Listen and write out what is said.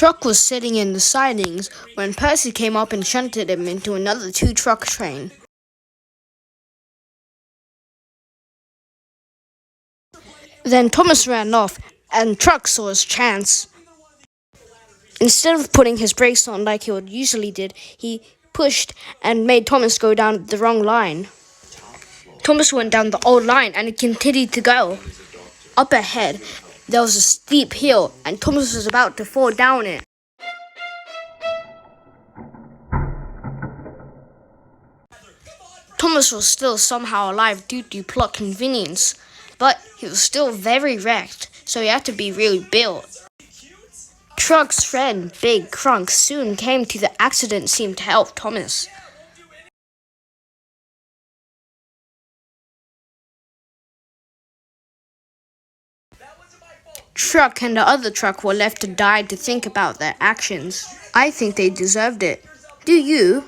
Truck was sitting in the sidings when Percy came up and shunted him into another two-truck train. Then Thomas ran off, and Truck saw his chance. Instead of putting his brakes on like he would usually did, he pushed and made Thomas go down the wrong line. Thomas went down the old line and it continued to go. Up ahead, there was a steep hill and Thomas was about to fall down it. Thomas was still somehow alive due to plot convenience, but he was still very wrecked, so he had to be rebuilt. Truck's friend, Big Crunk, soon came to the accident scene to help Thomas. Truck and the other truck were left to die to think about their actions. I think they deserved it. Do you?